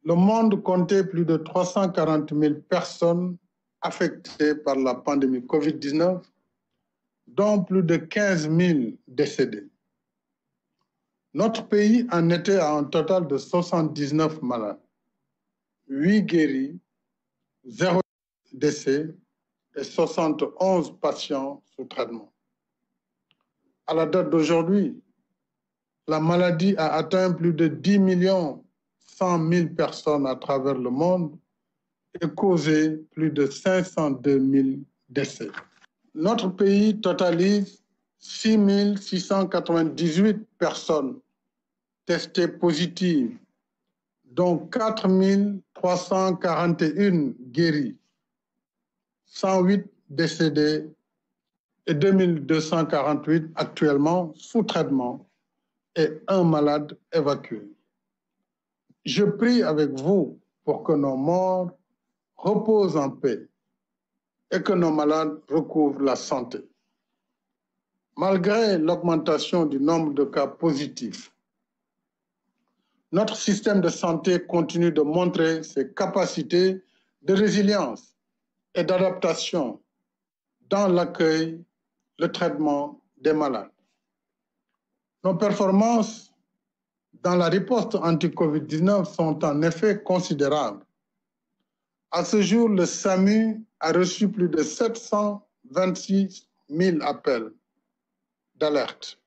le monde comptait plus de 340 000 personnes affectées par la pandémie Covid-19, dont plus de 15 000 décédés. Notre pays en était à un total de 79 malades, 8 guéris, 0 décès et 71 patients sous traitement. À la date d'aujourd'hui, la maladie a atteint plus de 10 100 000 personnes à travers le monde et causé plus de 502 000 décès. Notre pays totalise 6 698 personnes testées positives, dont 4 341 guéris, 108 décédés et 2 248 actuellement sous traitement et un malade évacué. Je prie avec vous pour que nos morts reposent en paix et que nos malades recouvrent la santé. Malgré l'augmentation du nombre de cas positifs, notre système de santé continue de montrer ses capacités de résilience et d'adaptation dans l'accueil, le traitement des malades. Nos performances dans la riposte anti-Covid-19 sont en effet considérables. À ce jour, le SAMU a reçu plus de 726 000 appels d'alerte.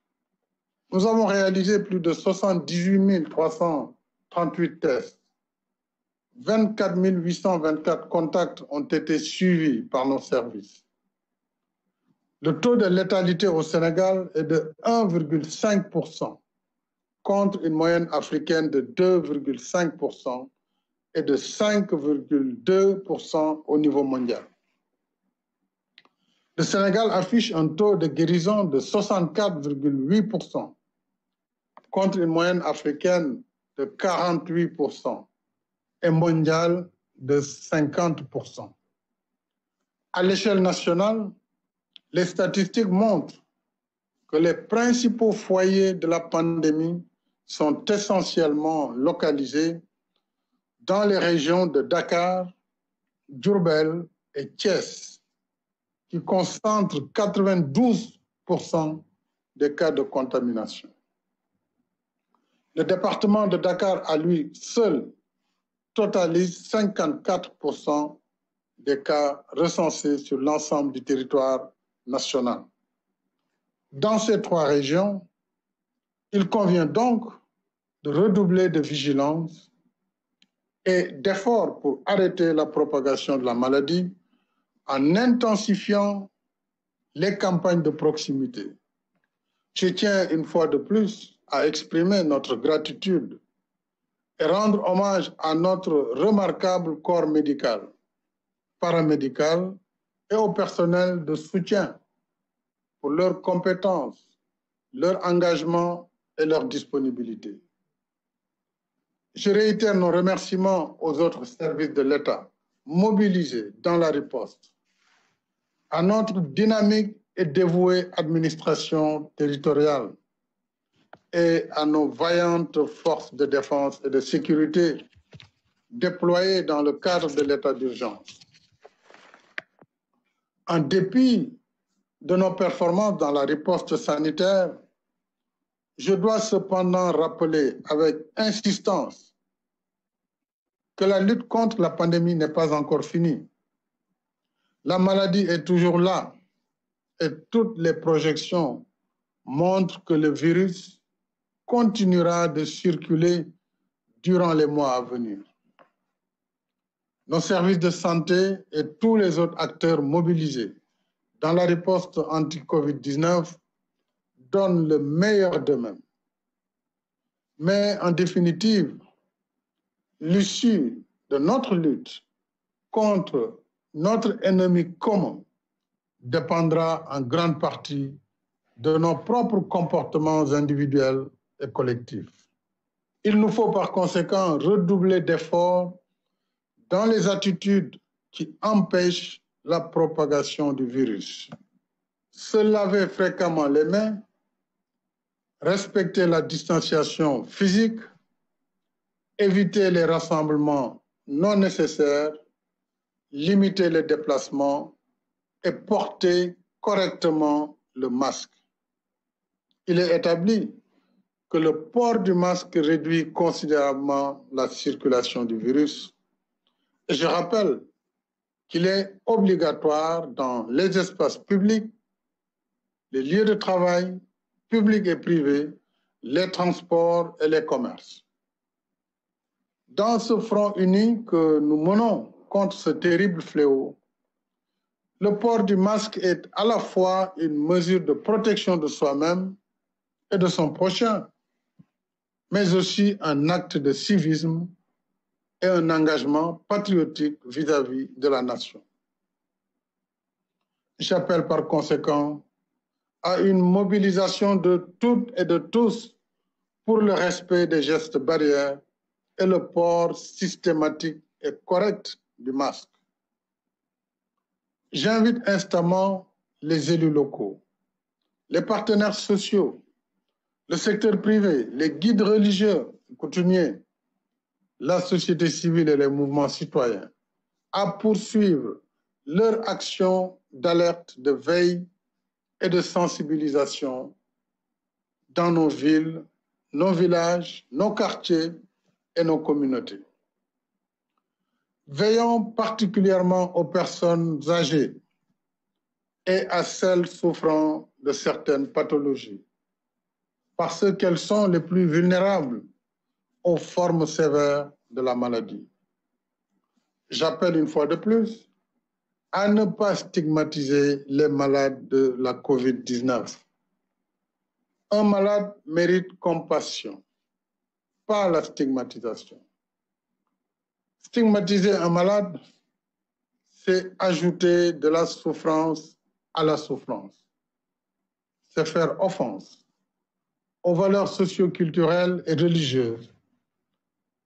Nous avons réalisé plus de 78 338 tests. 24 824 contacts ont été suivis par nos services. Le taux de létalité au Sénégal est de 1,5%, contre une moyenne africaine de 2,5% et de 5,2% au niveau mondial. Le Sénégal affiche un taux de guérison de 64,8%, contre une moyenne africaine de 48% et mondiale de 50%. À l'échelle nationale, les statistiques montrent que les principaux foyers de la pandémie sont essentiellement localisés dans les régions de Dakar, Diourbel et Thiès, qui concentrent 92% des cas de contamination. Le département de Dakar, à lui seul, totalise 54% des cas recensés sur l'ensemble du territoire national. Dans ces 3 régions, il convient donc de redoubler de vigilance et d'efforts pour arrêter la propagation de la maladie en intensifiant les campagnes de proximité. Je tiens une fois de plus à exprimer notre gratitude et rendre hommage à notre remarquable corps médical, paramédical et au personnel de soutien pour leurs compétences, leur engagement et leur disponibilité. Je réitère nos remerciements aux autres services de l'État mobilisés dans la riposte, à notre dynamique et dévouée administration territoriale et à nos vaillantes forces de défense et de sécurité déployées dans le cadre de l'état d'urgence. En dépit de nos performances dans la riposte sanitaire, je dois cependant rappeler avec insistance que la lutte contre la pandémie n'est pas encore finie. La maladie est toujours là et toutes les projections montrent que le virus continuera de circuler durant les mois à venir. Nos services de santé et tous les autres acteurs mobilisés dans la riposte anti-Covid-19 donnent le meilleur d'eux-mêmes. Mais en définitive, l'issue de notre lutte contre notre ennemi commun dépendra en grande partie de nos propres comportements individuels et collectifs. Il nous faut par conséquent redoubler d'efforts dans les attitudes qui empêchent la propagation du virus. Se laver fréquemment les mains, respecter la distanciation physique éviter les rassemblements non nécessaires, limiter les déplacements et porter correctement le masque. Il est établi que le port du masque réduit considérablement la circulation du virus. Et je rappelle qu'il est obligatoire dans les espaces publics, les lieux de travail, publics et privés, les transports et les commerces. Dans ce front uni que nous menons contre ce terrible fléau, le port du masque est à la fois une mesure de protection de soi-même et de son prochain, mais aussi un acte de civisme et un engagement patriotique vis-à-vis de la nation. J'appelle par conséquent à une mobilisation de toutes et de tous pour le respect des gestes barrières et le port systématique et correct du masque. J'invite instamment les élus locaux, les partenaires sociaux, le secteur privé, les guides religieux, coutumiers, la société civile et les mouvements citoyens à poursuivre leur action d'alerte, de veille et de sensibilisation dans nos villes, nos villages, nos quartiers et nos communautés. Veillons particulièrement aux personnes âgées et à celles souffrant de certaines pathologies, parce qu'elles sont les plus vulnérables aux formes sévères de la maladie. J'appelle une fois de plus à ne pas stigmatiser les malades de la COVID-19. Un malade mérite compassion, pas la stigmatisation. Stigmatiser un malade, c'est ajouter de la souffrance à la souffrance. C'est faire offense aux valeurs socio-culturelles et religieuses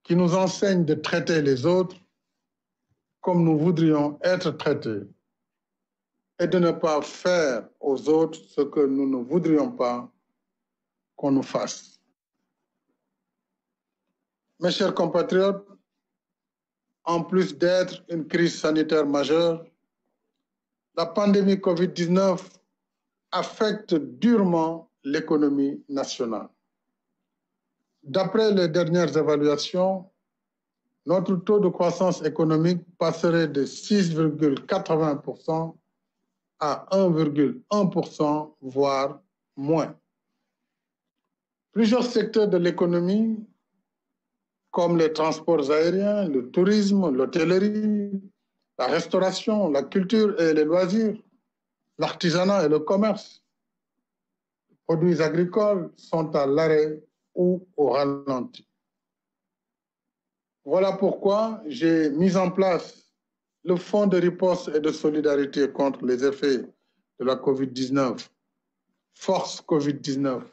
qui nous enseignent de traiter les autres comme nous voudrions être traités et de ne pas faire aux autres ce que nous ne voudrions pas qu'on nous fasse. Mes chers compatriotes, en plus d'être une crise sanitaire majeure, la pandémie COVID-19 affecte durement l'économie nationale. D'après les dernières évaluations, notre taux de croissance économique passerait de 6,80% à 1,1%, voire moins. Plusieurs secteurs de l'économie, comme les transports aériens, le tourisme, l'hôtellerie, la restauration, la culture et les loisirs, l'artisanat et le commerce, les produits agricoles sont à l'arrêt ou au ralenti. Voilà pourquoi j'ai mis en place le Fonds de riposte et de solidarité contre les effets de la COVID-19, Force COVID-19,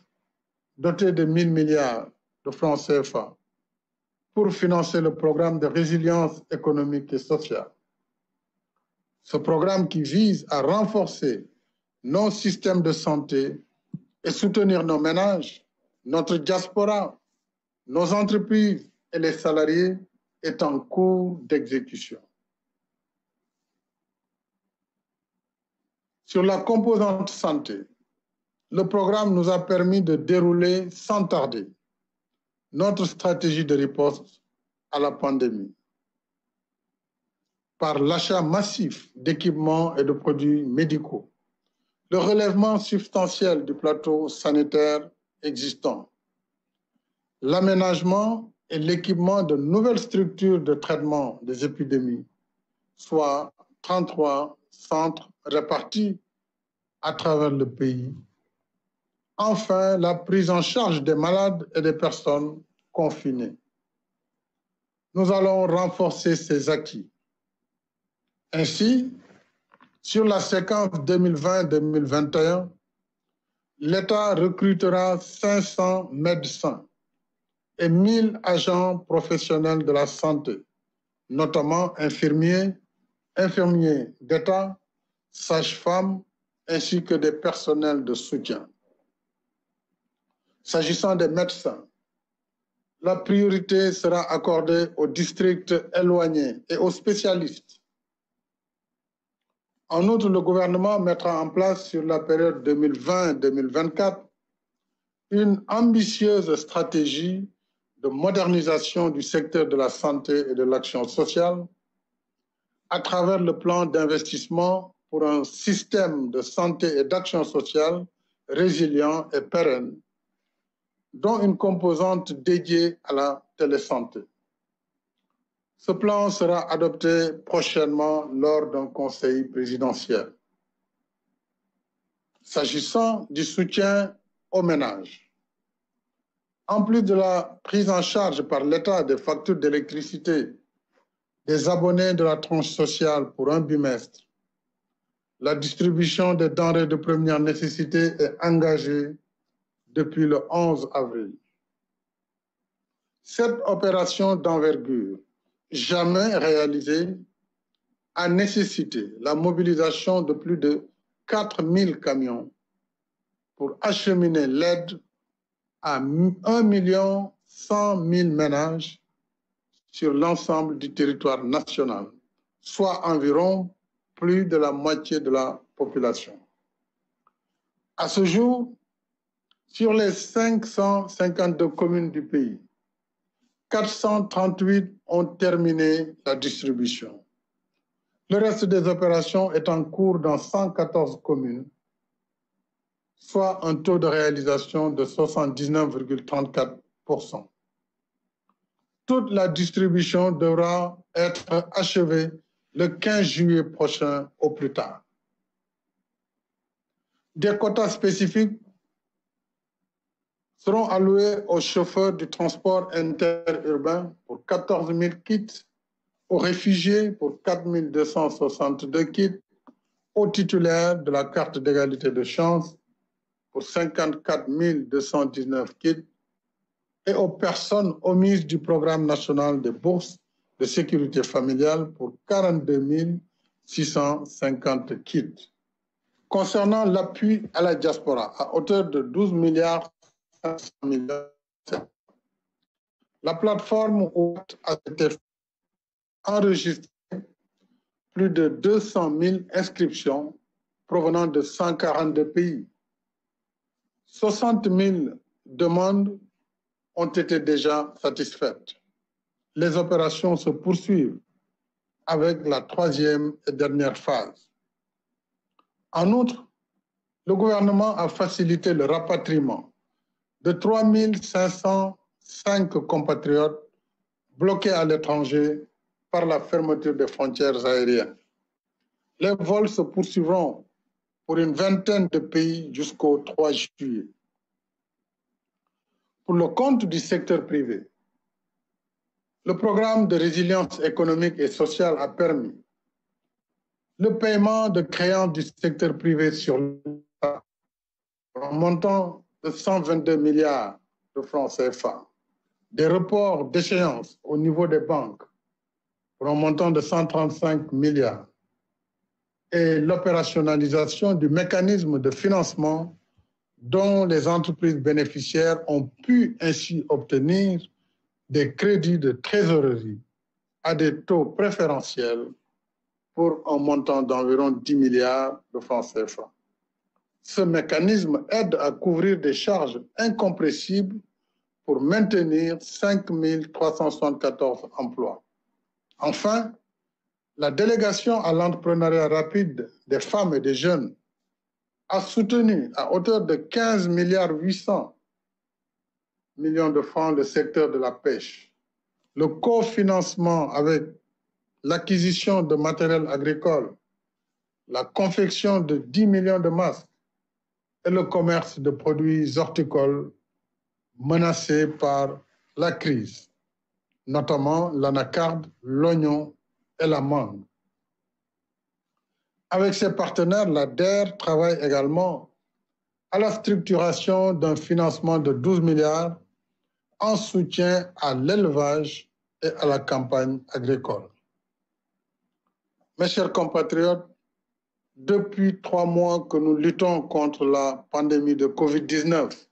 doté de 1 000 milliards de francs CFA pour financer le programme de résilience économique et sociale. Ce programme qui vise à renforcer nos systèmes de santé et soutenir nos ménages, notre diaspora, nos entreprises et les salariés est en cours d'exécution. Sur la composante santé, le programme nous a permis de dérouler sans tarder notre stratégie de riposte à la pandémie par l'achat massif d'équipements et de produits médicaux, le relèvement substantiel du plateau sanitaire existant, l'aménagement et l'équipement de nouvelles structures de traitement des épidémies, soit 33 centres répartis à travers le pays. Enfin, la prise en charge des malades et des personnes confinées. Nous allons renforcer ces acquis. Ainsi, sur la séquence 2020-2021, l'État recrutera 500 médecins et 1 000 agents professionnels de la santé, notamment infirmiers d'État, sages-femmes, ainsi que des personnels de soutien. S'agissant des médecins, la priorité sera accordée aux districts éloignés et aux spécialistes. En outre, le gouvernement mettra en place sur la période 2020-2024 une ambitieuse stratégie de modernisation du secteur de la santé et de l'action sociale à travers le plan d'investissement pour un système de santé et d'action sociale résilient et pérenne, dont une composante dédiée à la télésanté. Ce plan sera adopté prochainement lors d'un conseil présidentiel. S'agissant du soutien aux ménages, en plus de la prise en charge par l'État des factures d'électricité des abonnés de la tranche sociale pour un bimestre, la distribution des denrées de première nécessité est engagée depuis le 11 avril. Cette opération d'envergure, jamais réalisée, a nécessité la mobilisation de plus de 4000 camions pour acheminer l'aide à 1 100 000 ménages sur l'ensemble du territoire national, soit environ plus de la moitié de la population. À ce jour, sur les 552 communes du pays, 438 ont terminé la distribution. Le reste des opérations est en cours dans 114 communes, soit un taux de réalisation de 79,34%. Toute la distribution devra être achevée le 15 juillet prochain au plus tard. Des quotas spécifiques seront alloués aux chauffeurs du transport interurbain pour 14 000 kits, aux réfugiés pour 4 262 kits, aux titulaires de la carte d'égalité de chance pour 54 219 kits et aux personnes omises du programme national des bourses de sécurité familiale pour 42 650 kits. Concernant l'appui à la diaspora, à hauteur de 12 milliards 500 millions, la plateforme a été enregistrée plus de 200 000 inscriptions provenant de 142 pays. 60 000 demandes ont été déjà satisfaites. Les opérations se poursuivent avec la troisième et dernière phase. En outre, le gouvernement a facilité le rapatriement de 3 505 compatriotes bloqués à l'étranger par la fermeture des frontières aériennes. Les vols se poursuivront pour une vingtaine de pays jusqu'au 3 juillet. Pour le compte du secteur privé, le programme de résilience économique et sociale a permis le paiement de créances du secteur privé sur l'État pour un montant de 122 milliards de francs CFA, des reports d'échéance au niveau des banques pour un montant de 135 milliards et l'opérationnalisation du mécanisme de financement dont les entreprises bénéficiaires ont pu ainsi obtenir des crédits de trésorerie à des taux préférentiels pour un montant d'environ 10 milliards de francs CFA. Ce mécanisme aide à couvrir des charges incompressibles pour maintenir 5 374 emplois. Enfin, la délégation à l'entrepreneuriat rapide des femmes et des jeunes a soutenu à hauteur de 15 milliards 800 millions de francs le secteur de la pêche. Le cofinancement avec l'acquisition de matériel agricole, la confection de 10 millions de masques et le commerce de produits horticoles menacés par la crise, notamment l'anacarde, l'oignon et la mangue. Avec ses partenaires, la DER travaille également à la structuration d'un financement de 12 milliards en soutien à l'élevage et à la campagne agricole. Mes chers compatriotes, depuis 3 mois que nous luttons contre la pandémie de Covid-19,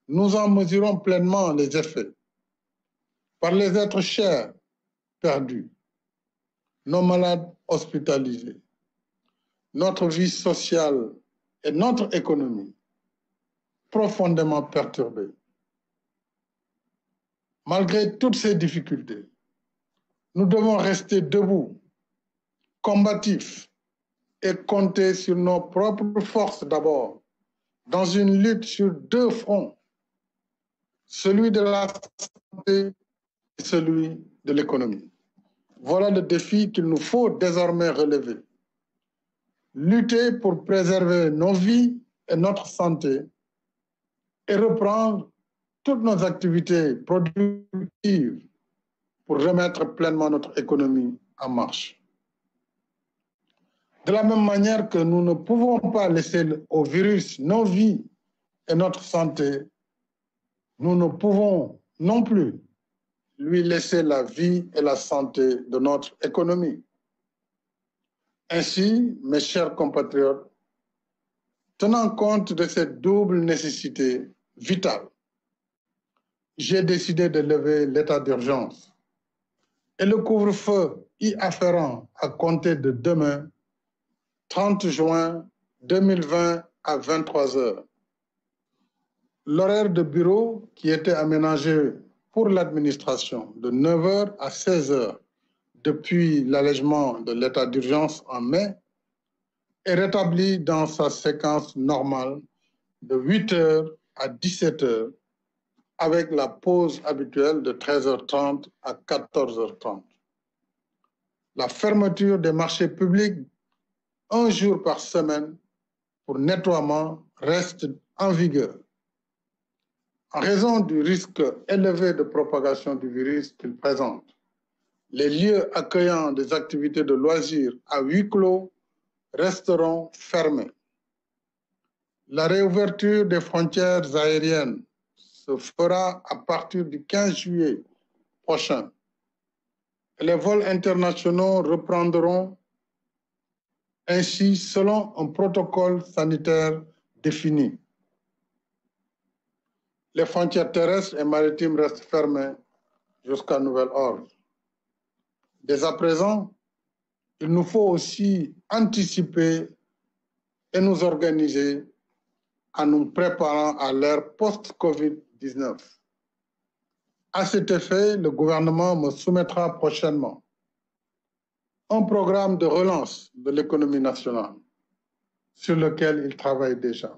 nous en mesurons pleinement les effets. par les êtres chers perdus, nos malades hospitalisés, notre vie sociale et notre économie profondément perturbées. Malgré toutes ces difficultés, nous devons rester debout, combatifs et compter sur nos propres forces d'abord, dans une lutte sur deux fronts, celui de la santé et celui de l'économie. Voilà le défi qu'il nous faut désormais relever. Lutter pour préserver nos vies et notre santé et reprendre toutes nos activités productives pour remettre pleinement notre économie en marche. De la même manière que nous ne pouvons pas laisser au virus nos vies et notre santé, nous ne pouvons non plus lui laisser la vie et la santé de notre économie. Ainsi, mes chers compatriotes, tenant compte de cette double nécessité vitale, j'ai décidé de lever l'état d'urgence et le couvre-feu y afférent à compter de demain, 30 juin 2020 à 23 heures. L'horaire de bureau qui était aménagé pour l'administration de 9 heures à 16 heures depuis l'allègement de l'état d'urgence en mai est rétabli dans sa séquence normale de 8 heures à 17 heures avec la pause habituelle de 13h30 à 14h30. La fermeture des marchés publics un jour par semaine pour nettoiement reste en vigueur. En raison du risque élevé de propagation du virus qu'il présente, les lieux accueillant des activités de loisirs à huis clos resteront fermés. La réouverture des frontières aériennes se fera à partir du 15 juillet prochain. Les vols internationaux reprendront ainsi selon un protocole sanitaire défini. Les frontières terrestres et maritimes restent fermées jusqu'à nouvel ordre. Dès à présent, il nous faut aussi anticiper et nous organiser en nous préparant à l'ère post-Covid-19. À cet effet, le gouvernement me soumettra prochainement un programme de relance de l'économie nationale sur lequel il travaille déjà.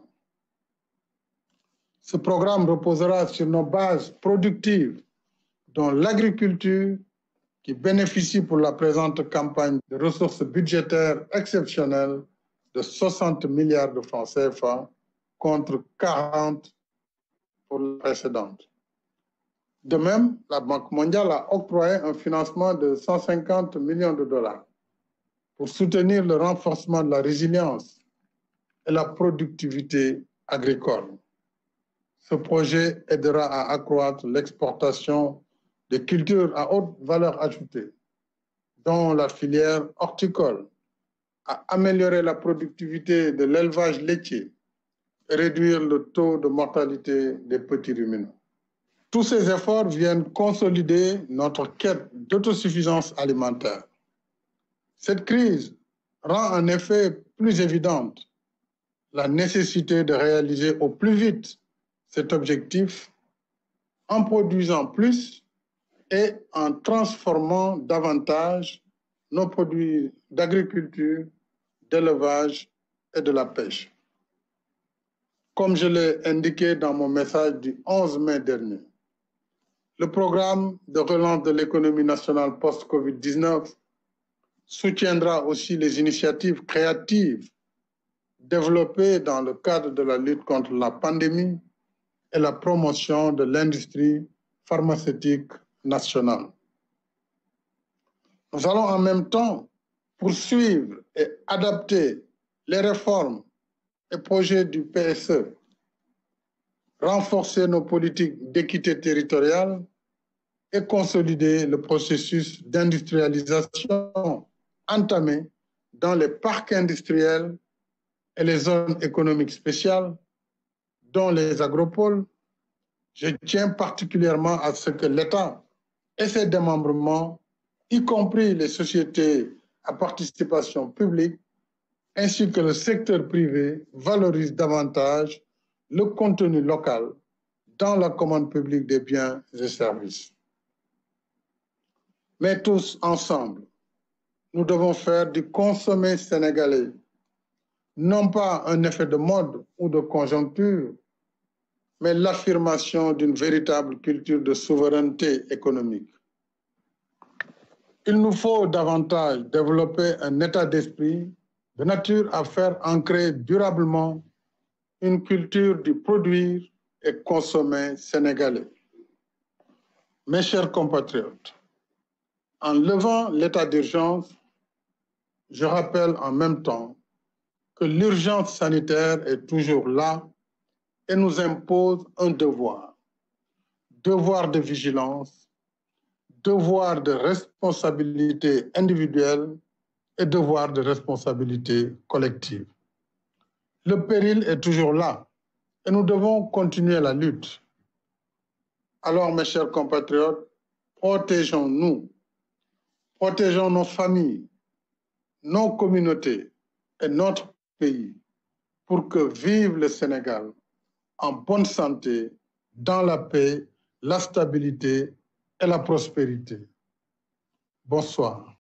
Ce programme reposera sur nos bases productives, dont l'agriculture, qui bénéficie pour la présente campagne de ressources budgétaires exceptionnelles de 60 milliards de francs CFA contre 40 pour la précédente. De même, la Banque mondiale a octroyé un financement de 150 millions de dollars pour soutenir le renforcement de la résilience et la productivité agricole. Ce projet aidera à accroître l'exportation des cultures à haute valeur ajoutée, dont la filière horticole, à améliorer la productivité de l'élevage laitier et réduire le taux de mortalité des petits ruminants. Tous ces efforts viennent consolider notre quête d'autosuffisance alimentaire. Cette crise rend en effet plus évidente la nécessité de réaliser au plus vite cet objectif en produisant plus et en transformant davantage nos produits d'agriculture, d'élevage et de la pêche. Comme je l'ai indiqué dans mon message du 11 mai dernier, le programme de relance de l'économie nationale post-Covid-19 soutiendra aussi les initiatives créatives développées dans le cadre de la lutte contre la pandémie et la promotion de l'industrie pharmaceutique nationale. Nous allons en même temps poursuivre et adapter les réformes et projets du PSE, renforcer nos politiques d'équité territoriale et consolider le processus d'industrialisation entamé dans les parcs industriels et les zones économiques spéciales, dont les agropoles. Je tiens particulièrement à ce que l'État et ses démembrements, y compris les sociétés à participation publique, ainsi que le secteur privé, valorisent davantage le contenu local dans la commande publique des biens et services. Mais tous ensemble, nous devons faire du consommé sénégalais non pas un effet de mode ou de conjoncture, mais l'affirmation d'une véritable culture de souveraineté économique. Il nous faut davantage développer un état d'esprit de nature à faire ancrer durablement une culture du produire et consommer sénégalais. Mes chers compatriotes, en levant l'état d'urgence, je rappelle en même temps que l'urgence sanitaire est toujours là et nous impose un devoir. Devoir de vigilance, devoir de responsabilité individuelle et devoir de responsabilité collective. Le péril est toujours là et nous devons continuer la lutte. Alors, mes chers compatriotes, protégeons-nous, protégeons nos familles, nos communautés et notre pays pour que vive le Sénégal en bonne santé, dans la paix, la stabilité et la prospérité. Bonsoir.